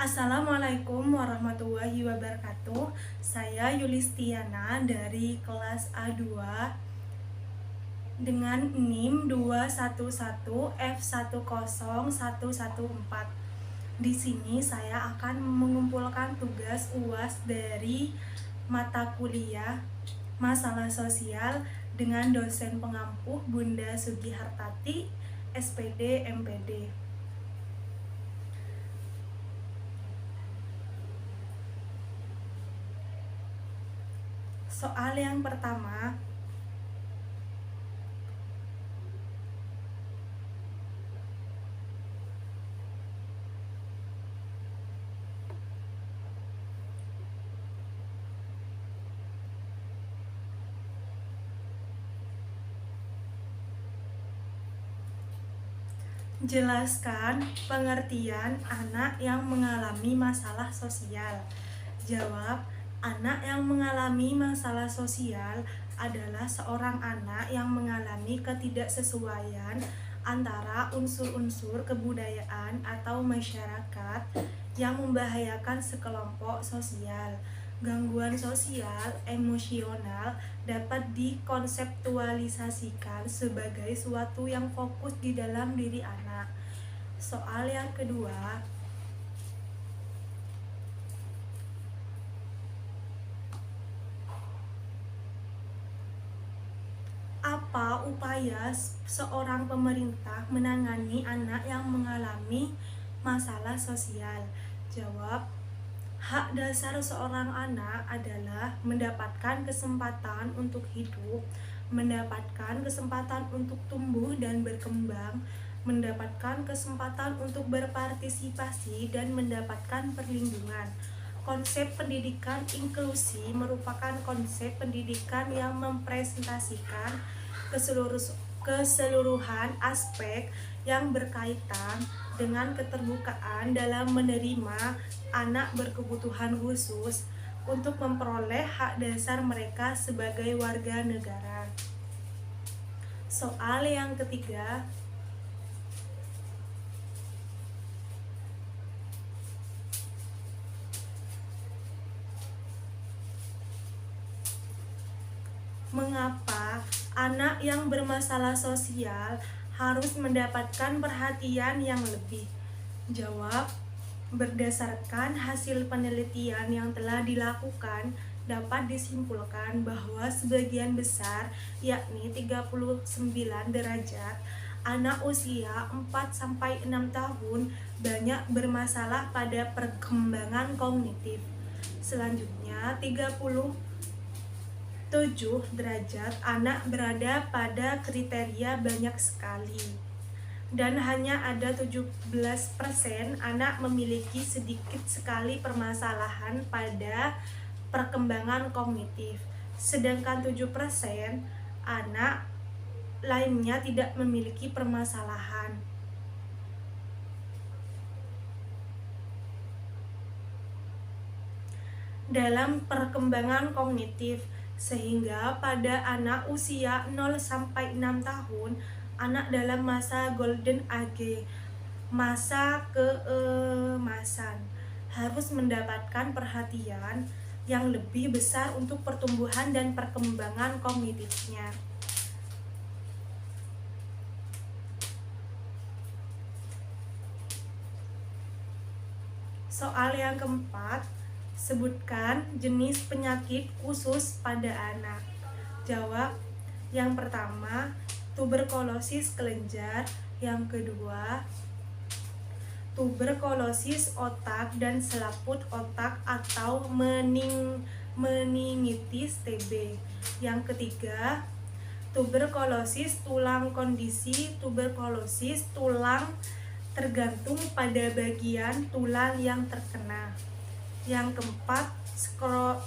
Assalamualaikum warahmatullahi wabarakatuh. Saya Yulistiana dari kelas A2 dengan NIM 211F10114. Di sini saya akan mengumpulkan tugas UAS dari mata kuliah Masalah Sosial dengan dosen pengampuh Bunda Sugihartati, SPD, MPD. Soal yang pertama, jelaskan pengertian anak yang mengalami masalah sosial. Jawab, anak yang mengalami masalah sosial adalah seorang anak yang mengalami ketidaksesuaian antara unsur-unsur kebudayaan atau masyarakat yang membahayakan sekelompok sosial. Gangguan sosial emosional dapat dikonseptualisasikan sebagai suatu yang fokus di dalam diri anak. Soal yang kedua, apa upaya seorang pemerintah menangani anak yang mengalami masalah sosial? Jawab, hak dasar seorang anak adalah mendapatkan kesempatan untuk hidup, mendapatkan kesempatan untuk tumbuh dan berkembang, mendapatkan kesempatan untuk berpartisipasi, dan mendapatkan perlindungan. Konsep pendidikan inklusi merupakan konsep pendidikan yang mempresentasikan keseluruhan aspek yang berkaitan dengan keterbukaan dalam menerima anak berkebutuhan khusus untuk memperoleh hak dasar mereka sebagai warga negara. Soal yang ketiga, mengapa anak yang bermasalah sosial harus mendapatkan perhatian yang lebih? Jawab, berdasarkan hasil penelitian yang telah dilakukan, dapat disimpulkan bahwa sebagian besar, yakni 39 derajat, anak usia 4-6 tahun banyak bermasalah pada perkembangan kognitif. Selanjutnya, 37 derajat anak berada pada kriteria banyak sekali, dan hanya ada 17% anak memiliki sedikit sekali permasalahan pada perkembangan kognitif, sedangkan 7% anak lainnya tidak memiliki permasalahan. Dalam perkembangan kognitif, sehingga pada anak usia 0-6 tahun, anak dalam masa golden age, masa keemasan, harus mendapatkan perhatian yang lebih besar untuk pertumbuhan dan perkembangan kognitifnya. Soal yang keempat, sebutkan jenis penyakit khusus pada anak. Jawab, yang pertama, tuberkulosis kelenjar. Yang kedua, tuberkulosis otak dan selaput otak atau meningitis TB. Yang ketiga, tuberkulosis tulang. Kondisi tuberkulosis tulang tergantung pada bagian tulang yang terkena. Yang keempat,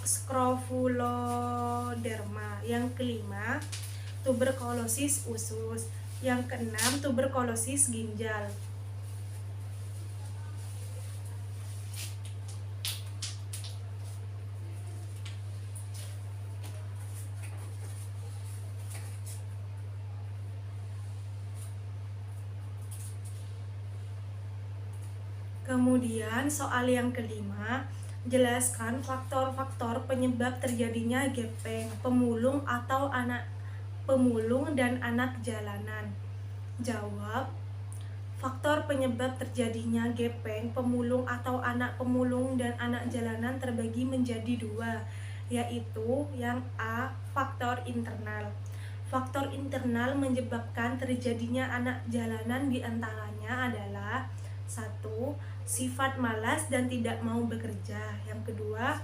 skrofuloderma. Yang kelima, tuberkulosis usus. Yang keenam, tuberkulosis ginjal. Kemudian soal yang kelima, jelaskan faktor-faktor penyebab terjadinya gepeng, pemulung atau anak pemulung dan anak jalanan. Jawab, faktor penyebab terjadinya gepeng, pemulung atau anak pemulung dan anak jalanan terbagi menjadi dua, yaitu yang A, faktor internal. Faktor internal menyebabkan terjadinya anak jalanan diantaranya adalah: satu, sifat malas dan tidak mau bekerja. Yang kedua,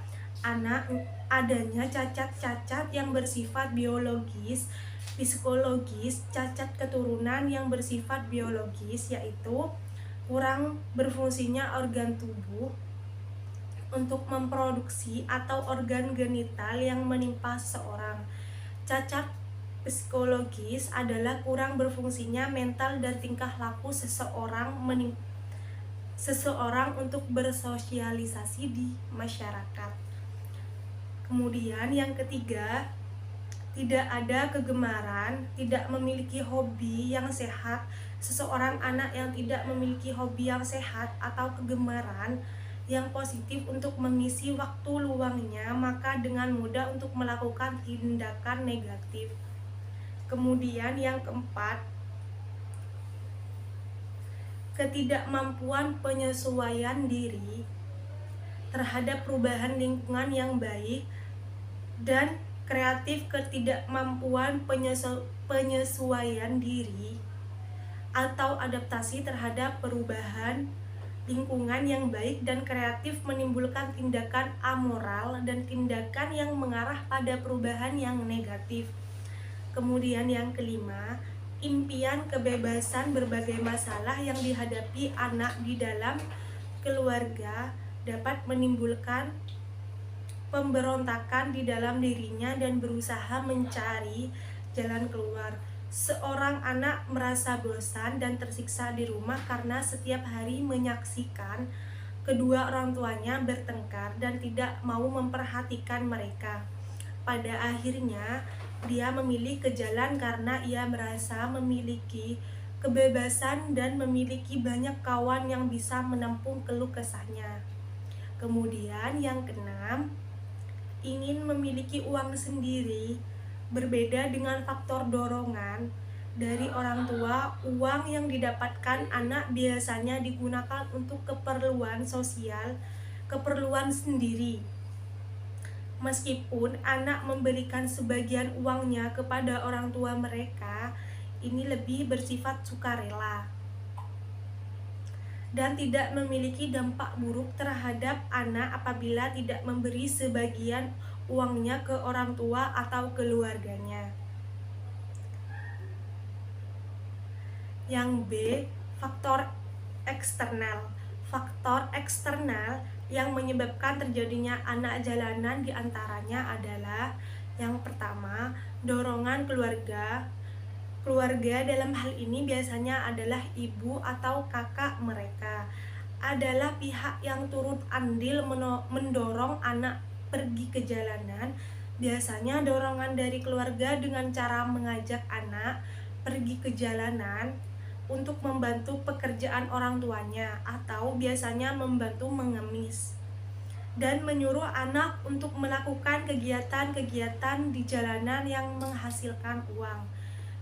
adanya cacat-cacat yang bersifat biologis, psikologis, cacat keturunan yang bersifat biologis, yaitu kurang berfungsinya organ tubuh untuk memproduksi atau organ genital yang menimpa seseorang. Cacat psikologis adalah kurang berfungsinya mental dan tingkah laku seseorang untuk bersosialisasi di masyarakat. Kemudian yang ketiga, tidak ada kegemaran, tidak memiliki hobi yang sehat. Seseorang anak yang tidak memiliki hobi yang sehat atau kegemaran yang positif untuk mengisi waktu luangnya, maka dengan mudah untuk melakukan tindakan negatif. Kemudian yang keempat, ketidakmampuan penyesuaian diri terhadap perubahan lingkungan yang baik dan kreatif. Ketidakmampuan penyesuaian diri atau adaptasi terhadap perubahan lingkungan yang baik dan kreatif menimbulkan tindakan amoral dan tindakan yang mengarah pada perubahan yang negatif. Kemudian yang kelima, impian kebebasan berbagai masalah yang dihadapi anak di dalam keluarga dapat menimbulkan pemberontakan di dalam dirinya dan berusaha mencari jalan keluar. Seorang anak merasa bosan dan tersiksa di rumah karena setiap hari menyaksikan kedua orang tuanya bertengkar dan tidak mau memperhatikan mereka. Pada akhirnya, dia memilih ke jalan karena ia merasa memiliki kebebasan dan memiliki banyak kawan yang bisa menampung keluh kesahnya. Kemudian yang keenam, ingin memiliki uang sendiri. Berbeda dengan faktor dorongan dari orang tua, uang yang didapatkan anak biasanya digunakan untuk keperluan sosial, keperluan sendiri. Meskipun anak memberikan sebagian uangnya kepada orang tua mereka, ini lebih bersifat sukarela dan tidak memiliki dampak buruk terhadap anak apabila tidak memberi sebagian uangnya ke orang tua atau keluarganya. Yang B, faktor eksternal. Faktor eksternal yang menyebabkan terjadinya anak jalanan diantaranya adalah: yang pertama, dorongan keluarga. Keluarga dalam hal ini biasanya adalah ibu atau kakak mereka, adalah pihak yang turut andil mendorong anak pergi ke jalanan. Biasanya dorongan dari keluarga dengan cara mengajak anak pergi ke jalanan untuk membantu pekerjaan orang tuanya, atau biasanya membantu mengemis dan menyuruh anak untuk melakukan kegiatan-kegiatan di jalanan yang menghasilkan uang.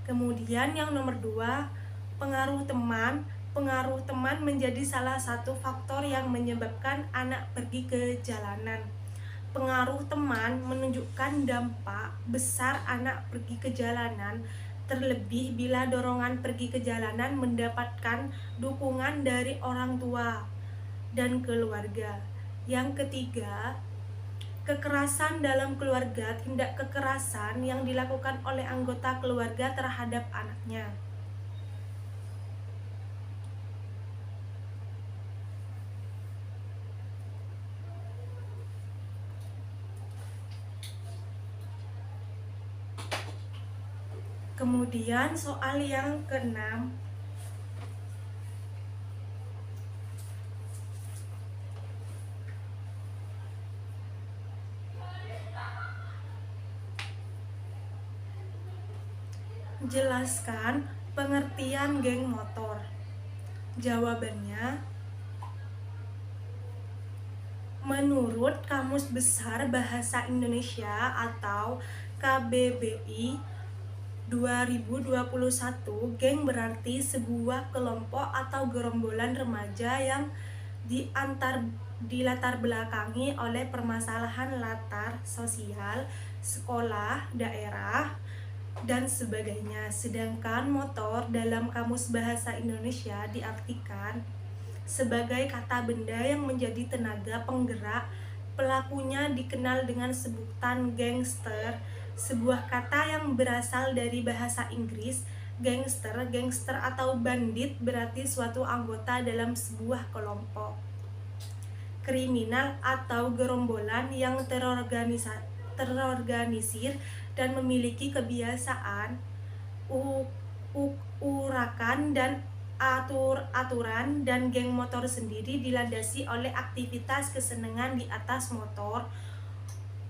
Kemudian yang nomor 2, pengaruh teman. Pengaruh teman menjadi salah satu faktor yang menyebabkan anak pergi ke jalanan. Pengaruh teman menunjukkan dampak besar anak pergi ke jalanan, terlebih bila dorongan pergi ke jalanan mendapatkan dukungan dari orang tua dan keluarga. Yang ketiga, kekerasan dalam keluarga. Tindak kekerasan yang dilakukan oleh anggota keluarga terhadap anaknya. Kemudian soal yang keenam, jelaskan pengertian geng motor. Jawabannya, Menurut Kamus Besar Bahasa Indonesia atau KBBI 2021, geng berarti sebuah kelompok atau gerombolan remaja yang dilatar belakangi oleh permasalahan latar sosial, sekolah, daerah, dan sebagainya. Sedangkan motor dalam Kamus Bahasa Indonesia diartikan sebagai kata benda yang menjadi tenaga penggerak. Pelakunya dikenal dengan sebutan gangster, sebuah kata yang berasal dari bahasa Inggris. Gangster atau bandit berarti suatu anggota dalam sebuah kelompok kriminal atau gerombolan yang terorganisir dan memiliki kebiasaan, urakan, dan aturan. Dan geng motor sendiri dilandasi oleh aktivitas kesenangan di atas motor.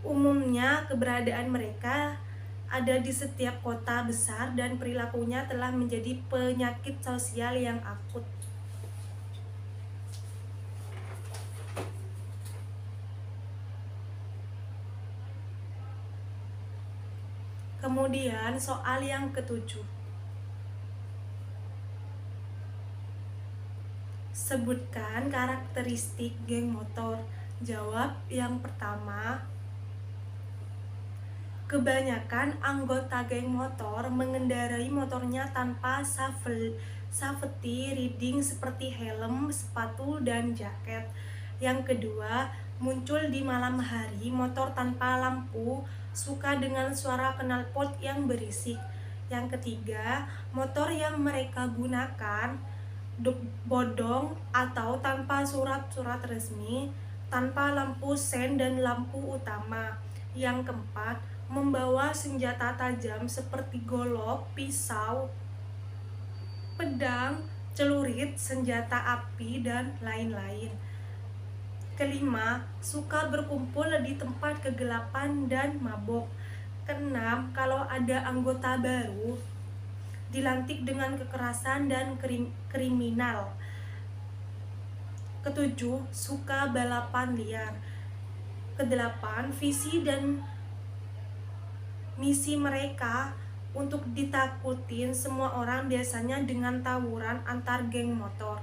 Umumnya keberadaan mereka ada di setiap kota besar dan perilakunya telah menjadi penyakit sosial yang akut. Kemudian soal yang ketujuh, sebutkan karakteristik geng motor. Jawab yang pertama, kebanyakan anggota geng motor mengendarai motornya tanpa safety riding seperti helm, sepatu, dan jaket. Yang kedua, muncul di malam hari, motor tanpa lampu, suka dengan suara knalpot yang berisik. Yang ketiga, motor yang mereka gunakan bodong atau tanpa surat-surat resmi, tanpa lampu sen dan lampu utama. Yang keempat, membawa senjata tajam seperti golok, pisau, pedang, celurit, senjata api, dan lain-lain. Kelima, suka berkumpul di tempat kegelapan dan mabok. Keenam, kalau ada anggota baru, dilantik dengan kekerasan dan kriminal. Ketujuh, suka balapan liar. Kedelapan, visi dan misi mereka untuk ditakutin semua orang, biasanya dengan tawuran antar geng motor.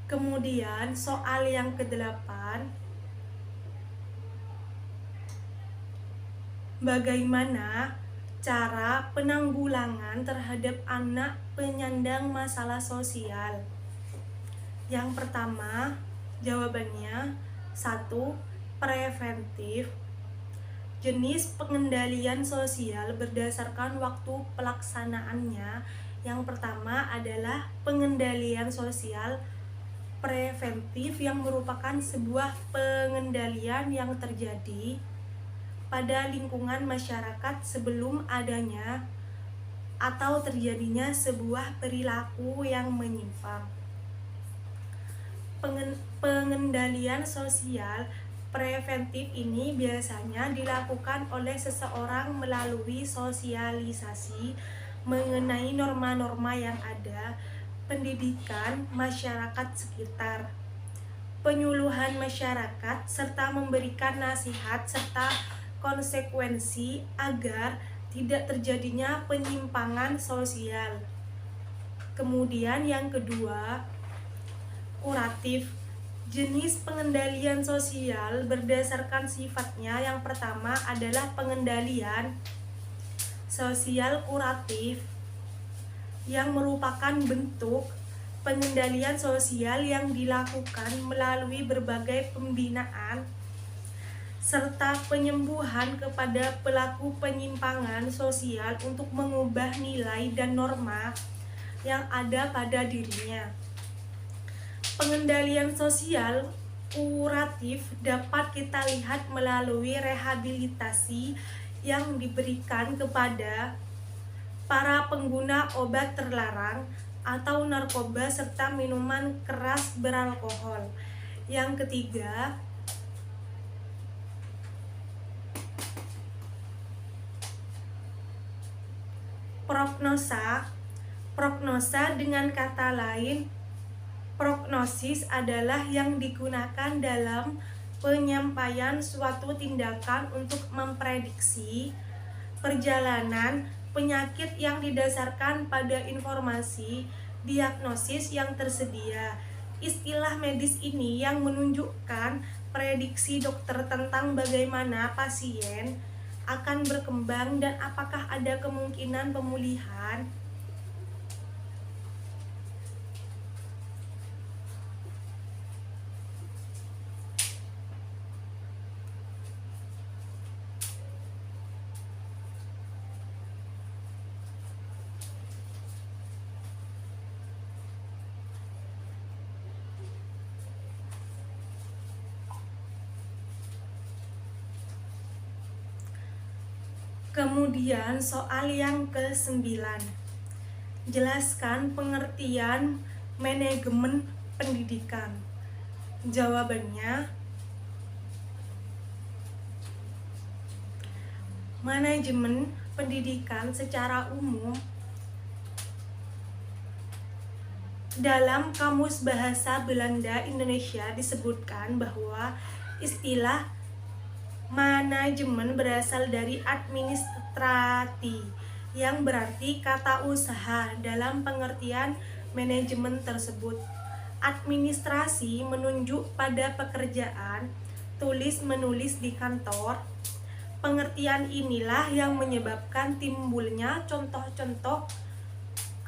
Kemudian soal yang ke-8, bagaimana cara penanggulangan terhadap anak penyandang masalah sosial? Yang pertama, jawabannya 1. Preventif. Jenis pengendalian sosial berdasarkan waktu pelaksanaannya. Yang pertama adalah pengendalian sosial preventif, yang merupakan sebuah pengendalian yang terjadi pada lingkungan masyarakat sebelum adanya atau terjadinya sebuah perilaku yang menyimpang. Pengendalian sosial preventif ini biasanya dilakukan oleh seseorang melalui sosialisasi mengenai norma-norma yang ada, pendidikan masyarakat sekitar, penyuluhan masyarakat, serta memberikan nasihat serta konsekuensi agar tidak terjadinya penyimpangan sosial. Kemudian yang kedua, kuratif. Jenis pengendalian sosial berdasarkan sifatnya. Yang pertama adalah pengendalian sosial kuratif, yang merupakan bentuk pengendalian sosial yang dilakukan melalui berbagai pembinaan serta penyembuhan kepada pelaku penyimpangan sosial untuk mengubah nilai dan norma yang ada pada dirinya. Pengendalian sosial kuratif dapat kita lihat melalui rehabilitasi yang diberikan kepada para pengguna obat terlarang atau narkoba serta minuman keras beralkohol. Yang ketiga, Prognosa. Prognosa dengan kata lain, prognosis adalah yang digunakan dalam penyampaian suatu tindakan untuk memprediksi perjalanan penyakit yang didasarkan pada informasi diagnosis yang tersedia. Istilah medis ini yang menunjukkan prediksi dokter tentang bagaimana pasien akan berkembang dan apakah ada kemungkinan pemulihan. Kemudian soal yang ke-9. Jelaskan pengertian manajemen pendidikan. Jawabannya, manajemen pendidikan secara umum dalam Kamus Bahasa Belanda Indonesia disebutkan bahwa istilah manajemen berasal dari administrati, yang berarti kata usaha dalam pengertian manajemen tersebut. Administrasi menunjuk pada pekerjaan tulis-menulis di kantor. Pengertian inilah yang menyebabkan timbulnya contoh-contoh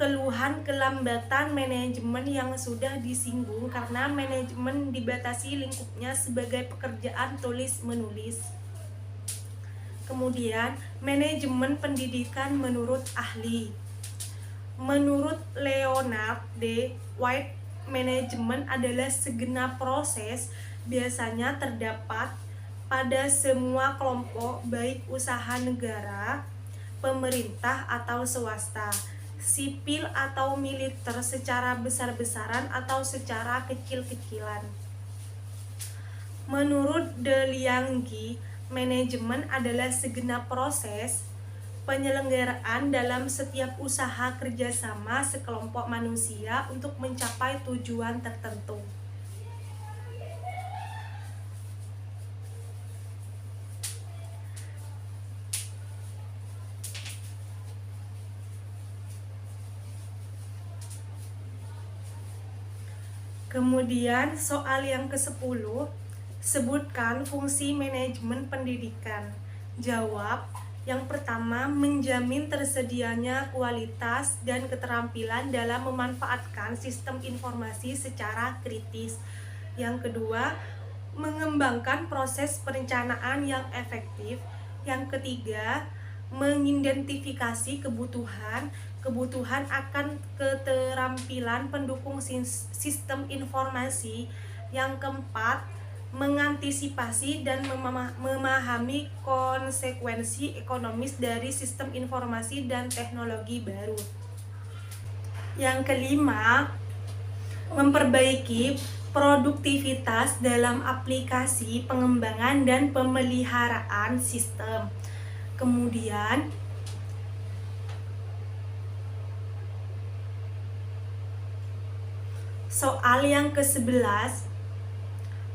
keluhan kelambatan manajemen yang sudah disinggung karena manajemen dibatasi lingkupnya sebagai pekerjaan tulis-menulis. Kemudian, manajemen pendidikan menurut ahli. Menurut Leonard D. White, manajemen adalah segenap proses biasanya terdapat pada semua kelompok baik usaha negara, pemerintah atau swasta, sipil atau militer secara besar-besaran atau secara kecil-kecilan. Menurut De Lianggi, manajemen adalah segenap proses penyelenggaraan dalam setiap usaha kerjasama sekelompok manusia untuk mencapai tujuan tertentu. Kemudian soal yang ke-10, sebutkan fungsi manajemen pendidikan. Jawab, yang pertama, menjamin tersedianya kualitas dan keterampilan dalam memanfaatkan sistem informasi secara kritis. Yang kedua, mengembangkan proses perencanaan yang efektif. Yang ketiga, mengidentifikasi kebutuhan akan keterampilan pendukung sistem informasi. Yang keempat, mengantisipasi dan memahami konsekuensi ekonomis dari sistem informasi dan teknologi baru. Yang kelima, memperbaiki produktivitas dalam aplikasi pengembangan dan pemeliharaan sistem. Kemudian, soal yang ke-11,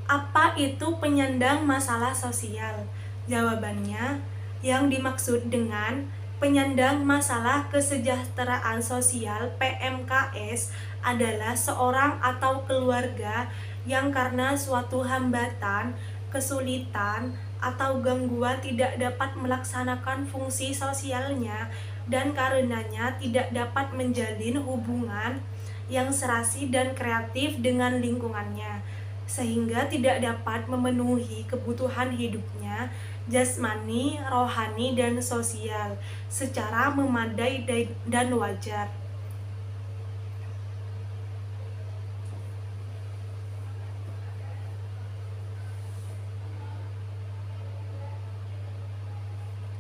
apa itu penyandang masalah sosial? Jawabannya, yang dimaksud dengan penyandang masalah kesejahteraan sosial (PMKS) adalah seorang atau keluarga yang karena suatu hambatan, kesulitan, atau gangguan tidak dapat melaksanakan fungsi sosialnya dan karenanya tidak dapat menjalin hubungan yang serasi dan kreatif dengan lingkungannya, sehingga tidak dapat memenuhi kebutuhan hidupnya jasmani, rohani, dan sosial secara memadai dan wajar.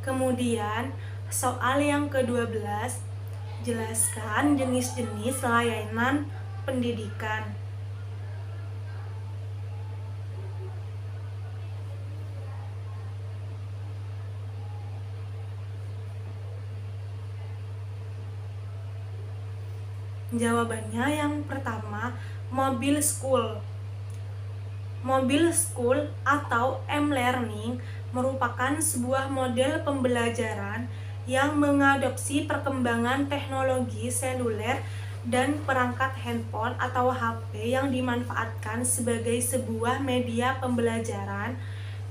Kemudian, soal yang ke-12, jelaskan jenis-jenis layanan pendidikan. Jawabannya yang pertama, Mobile School. Mobile School atau M-Learning merupakan sebuah model pembelajaran yang mengadopsi perkembangan teknologi seluler dan perangkat handphone atau HP yang dimanfaatkan sebagai sebuah media pembelajaran.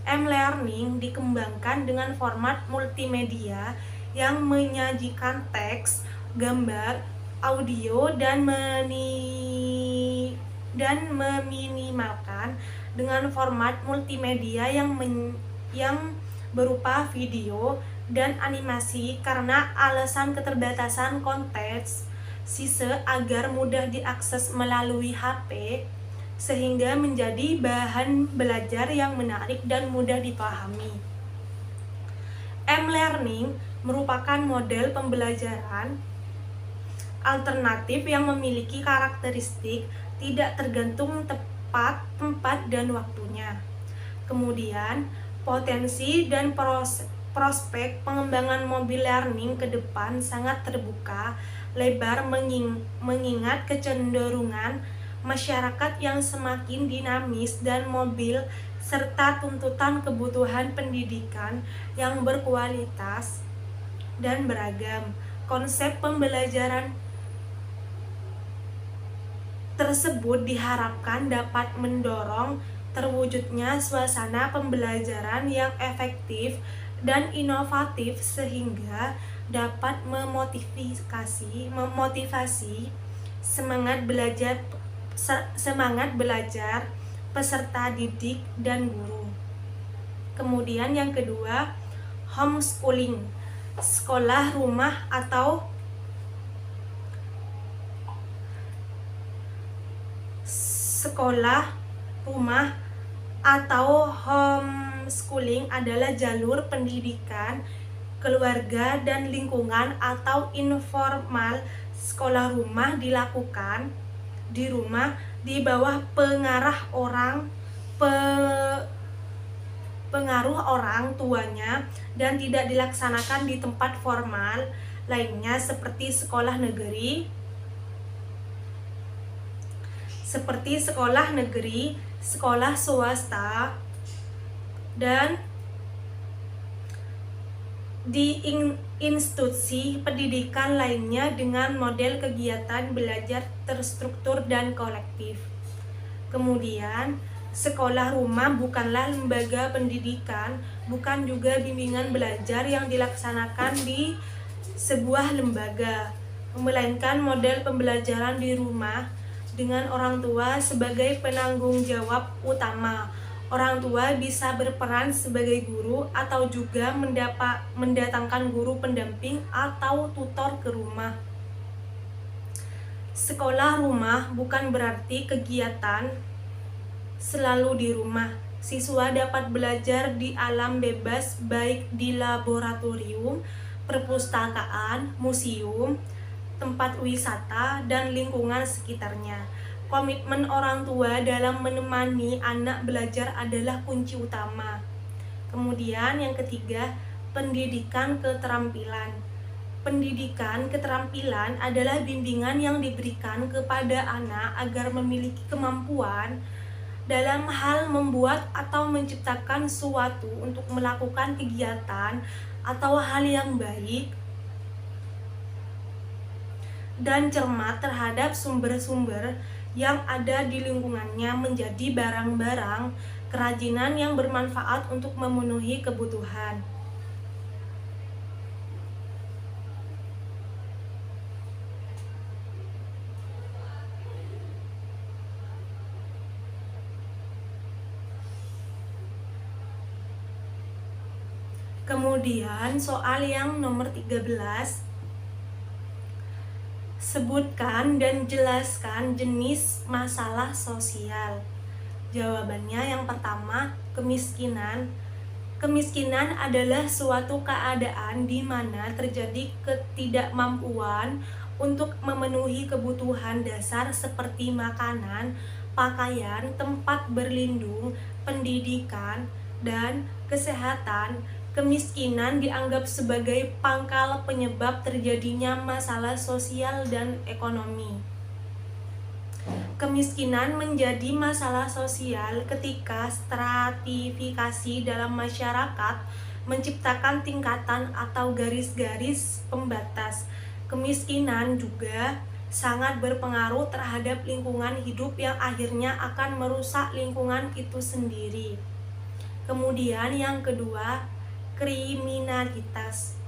M-Learning dikembangkan dengan format multimedia yang menyajikan teks, gambar, audio, dan meminimalkan dengan format multimedia yang berupa video dan animasi karena alasan keterbatasan konteks sise agar mudah diakses melalui HP sehingga menjadi bahan belajar yang menarik dan mudah dipahami. M-Learning merupakan model pembelajaran alternatif yang memiliki karakteristik tidak tergantung tempat dan waktunya. Kemudian, potensi dan prospek pengembangan mobile learning ke depan sangat terbuka lebar mengingat kecenderungan masyarakat yang semakin dinamis dan mobil serta tuntutan kebutuhan pendidikan yang berkualitas dan beragam. Konsep pembelajaran tersebut diharapkan dapat mendorong terwujudnya suasana pembelajaran yang efektif dan inovatif sehingga dapat memotivasi semangat belajar peserta didik dan guru. Kemudian yang kedua, homeschooling, sekolah rumah atau homeschooling adalah jalur pendidikan keluarga dan lingkungan atau informal. Sekolah rumah dilakukan di rumah di bawah pengaruh orang tuanya dan tidak dilaksanakan di tempat formal lainnya seperti sekolah negeri, sekolah swasta, dan di institusi pendidikan lainnya dengan model kegiatan belajar terstruktur dan kolektif. Kemudian, sekolah rumah bukanlah lembaga pendidikan, bukan juga bimbingan belajar yang dilaksanakan di sebuah lembaga, melainkan model pembelajaran di rumah dengan orang tua sebagai penanggung jawab utama. Orang tua bisa berperan sebagai guru atau juga mendatangkan guru pendamping atau tutor ke rumah. Sekolah rumah bukan berarti kegiatan selalu di rumah. Siswa dapat belajar di alam bebas baik di laboratorium, perpustakaan, museum, tempat wisata, dan lingkungan sekitarnya. Komitmen orang tua dalam menemani anak belajar adalah kunci utama. Kemudian yang ketiga, pendidikan keterampilan. Pendidikan keterampilan adalah bimbingan yang diberikan kepada anak agar memiliki kemampuan dalam hal membuat atau menciptakan sesuatu untuk melakukan kegiatan atau hal yang baik dan cermat terhadap sumber-sumber yang ada di lingkungannya menjadi barang-barang kerajinan yang bermanfaat untuk memenuhi kebutuhan. Kemudian soal yang nomor 13, sebutkan dan jelaskan jenis masalah sosial. Jawabannya yang pertama, kemiskinan. Kemiskinan adalah suatu keadaan di mana terjadi ketidakmampuan untuk memenuhi kebutuhan dasar seperti makanan, pakaian, tempat berlindung, pendidikan, dan kesehatan. Kemiskinan dianggap sebagai pangkal penyebab terjadinya masalah sosial dan ekonomi. Kemiskinan menjadi masalah sosial ketika stratifikasi dalam masyarakat menciptakan tingkatan atau garis-garis pembatas. Kemiskinan juga sangat berpengaruh terhadap lingkungan hidup yang akhirnya akan merusak lingkungan itu sendiri. Kemudian yang kedua, kriminalitas.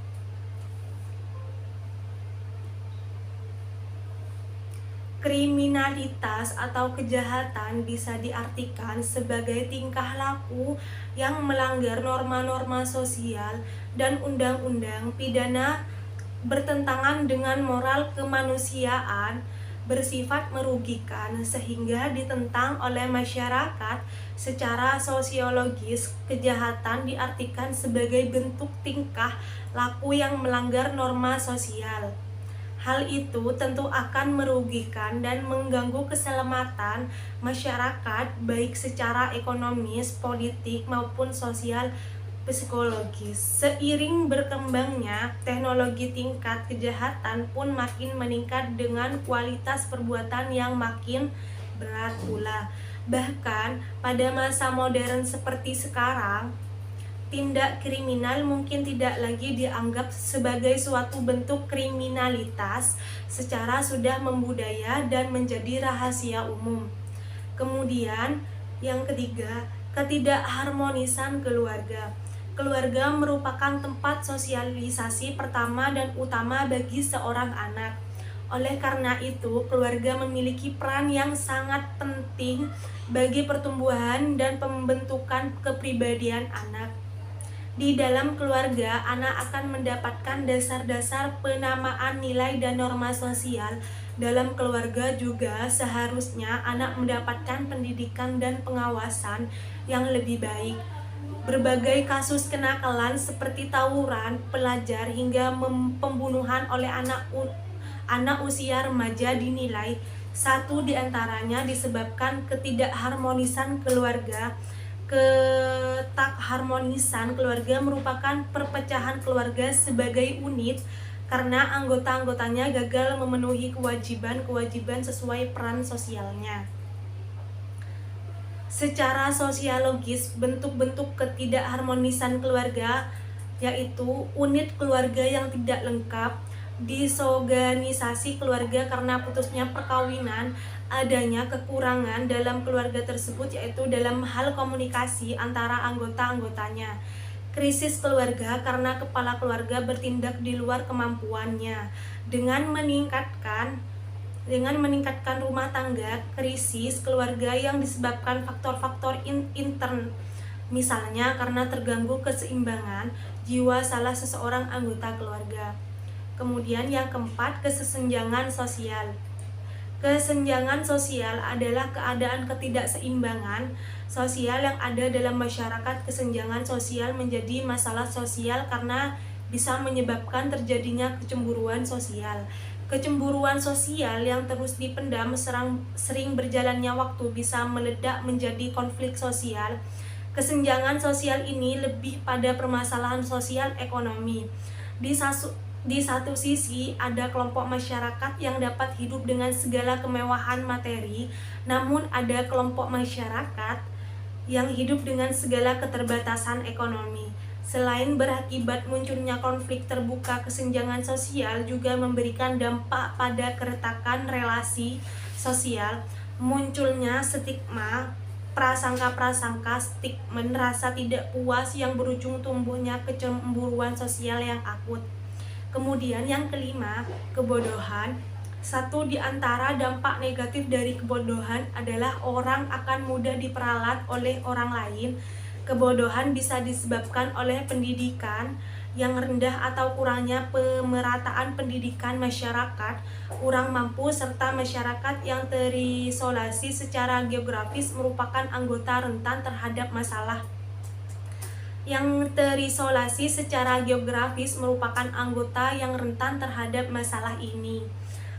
Kriminalitas atau kejahatan bisa diartikan sebagai tingkah laku yang melanggar norma-norma sosial dan undang-undang pidana, bertentangan dengan moral kemanusiaan, bersifat merugikan sehingga ditentang oleh masyarakat. Secara sosiologis, kejahatan diartikan sebagai bentuk tingkah laku yang melanggar norma sosial. Hal itu tentu akan merugikan dan mengganggu keselamatan masyarakat baik secara ekonomis, politik maupun sosial psikologis. Seiring berkembangnya teknologi, tingkat kejahatan pun makin meningkat dengan kualitas perbuatan yang makin berat pula. Bahkan pada masa modern seperti sekarang, tindak kriminal mungkin tidak lagi dianggap sebagai suatu bentuk kriminalitas secara sudah membudaya dan menjadi rahasia umum. Kemudian yang ketiga, ketidakharmonisan keluarga. Keluarga merupakan tempat sosialisasi pertama dan utama bagi seorang anak. Oleh karena itu, keluarga memiliki peran yang sangat penting bagi pertumbuhan dan pembentukan kepribadian anak. Di dalam keluarga, anak akan mendapatkan dasar-dasar penamaan nilai dan norma sosial. Dalam keluarga juga seharusnya anak mendapatkan pendidikan dan pengawasan yang lebih baik. Berbagai kasus kenakalan seperti tawuran, pelajar hingga pembunuhan oleh anak usia remaja dinilai satu diantaranya disebabkan ketidakharmonisan keluarga. Ketakharmonisan keluarga merupakan perpecahan keluarga sebagai unit karena anggota-anggotanya gagal memenuhi kewajiban-kewajiban sesuai peran sosialnya. Secara sosiologis, bentuk-bentuk ketidakharmonisan keluarga yaitu unit keluarga yang tidak lengkap, disorganisasi keluarga karena putusnya perkawinan, adanya kekurangan dalam keluarga tersebut yaitu dalam hal komunikasi antara anggota-anggotanya, krisis keluarga karena kepala keluarga bertindak di luar kemampuannya. Dengan meningkatkan rumah tangga, krisis keluarga yang disebabkan faktor-faktor intern, misalnya karena terganggu keseimbangan jiwa salah seseorang anggota keluarga. Kemudian yang keempat, kesenjangan sosial. Kesenjangan sosial adalah keadaan ketidakseimbangan sosial yang ada dalam masyarakat. Kesenjangan sosial menjadi masalah sosial karena bisa menyebabkan terjadinya kecemburuan sosial. Kecemburuan sosial yang terus dipendam sering berjalannya waktu bisa meledak menjadi konflik sosial. Kesenjangan sosial ini lebih pada permasalahan sosial ekonomi. Di satu sisi, ada kelompok masyarakat yang dapat hidup dengan segala kemewahan materi, namun ada kelompok masyarakat yang hidup dengan segala keterbatasan ekonomi. Selain berakibat munculnya konflik terbuka, kesenjangan sosial juga memberikan dampak pada keretakan relasi sosial, munculnya stigma, prasangka-prasangka, stigmen, rasa tidak puas yang berujung tumbuhnya kecemburuan sosial yang akut. Kemudian yang kelima, kebodohan. Satu di antara dampak negatif dari kebodohan adalah orang akan mudah diperalat oleh orang lain. Kebodohan bisa disebabkan oleh pendidikan yang rendah atau kurangnya pemerataan pendidikan masyarakat, kurang mampu, serta masyarakat yang terisolasi secara geografis merupakan anggota rentan terhadap masalah. Yang terisolasi secara geografis merupakan anggota yang rentan terhadap masalah ini.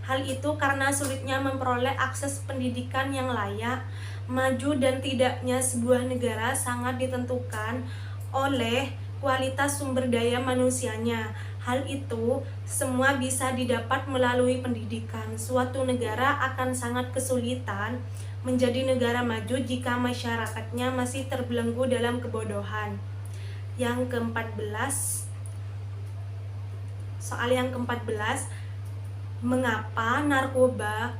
Hal itu karena sulitnya memperoleh akses pendidikan yang layak. Maju dan tidaknya sebuah negara sangat ditentukan oleh kualitas sumber daya manusianya. Hal itu semua bisa didapat melalui pendidikan. Suatu negara akan sangat kesulitan menjadi negara maju jika masyarakatnya masih terbelenggu dalam kebodohan. Yang ke-14, soal yang ke-14, mengapa narkoba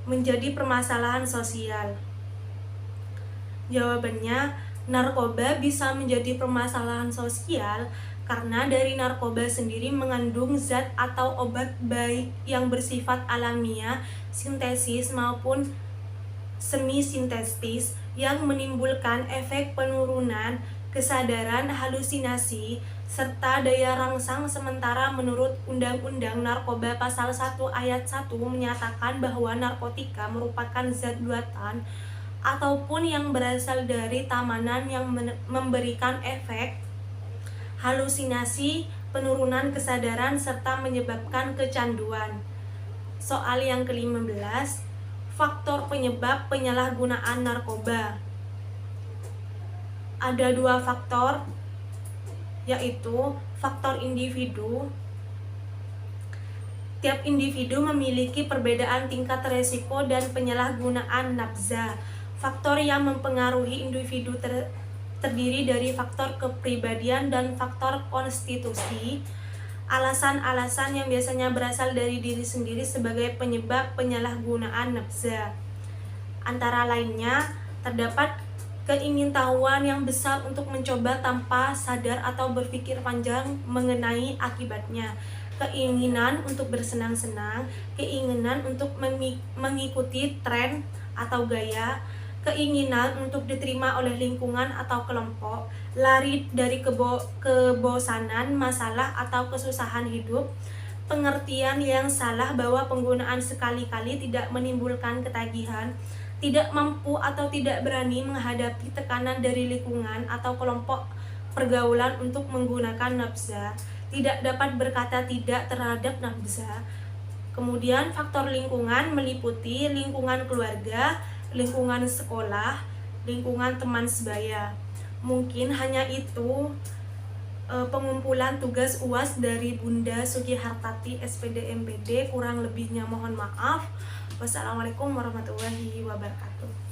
menjadi permasalahan sosial? Jawabannya, narkoba bisa menjadi permasalahan sosial karena dari narkoba sendiri mengandung zat atau obat baik yang bersifat alamiah, sintesis maupun semi sintetis yang menimbulkan efek penurunan kesadaran, halusinasi, serta daya rangsang. Sementara menurut Undang-Undang Narkoba Pasal 1 Ayat 1 menyatakan bahwa narkotika merupakan zat buatan ataupun yang berasal dari tamanan yang memberikan efek halusinasi, penurunan kesadaran, serta menyebabkan kecanduan. Soal yang ke-15, faktor penyebab penyalahgunaan narkoba. Ada 2 faktor, yaitu faktor individu. Tiap individu memiliki perbedaan tingkat resiko dan penyalahgunaan nafza. Faktor yang mempengaruhi individu terdiri dari faktor kepribadian dan faktor konstitusi. Alasan-alasan yang biasanya berasal dari diri sendiri sebagai penyebab penyalahgunaan nafza. Antara lainnya, terdapat keingintahuan yang besar untuk mencoba tanpa sadar atau berpikir panjang mengenai akibatnya, keinginan untuk bersenang-senang, keinginan untuk mengikuti tren atau gaya, keinginan untuk diterima oleh lingkungan atau kelompok, lari dari kebosanan, masalah atau kesusahan hidup, pengertian yang salah bahwa penggunaan sekali-kali tidak menimbulkan ketagihan, tidak mampu atau tidak berani menghadapi tekanan dari lingkungan atau kelompok pergaulan untuk menggunakan nafza, tidak dapat berkata tidak terhadap nafza. Kemudian faktor lingkungan meliputi lingkungan keluarga, lingkungan sekolah, lingkungan teman sebaya. Mungkin hanya itu pengumpulan tugas UAS dari Bunda Sugihartati SPD MPD. Kurang lebihnya mohon maaf. Wassalamualaikum warahmatullahi wabarakatuh.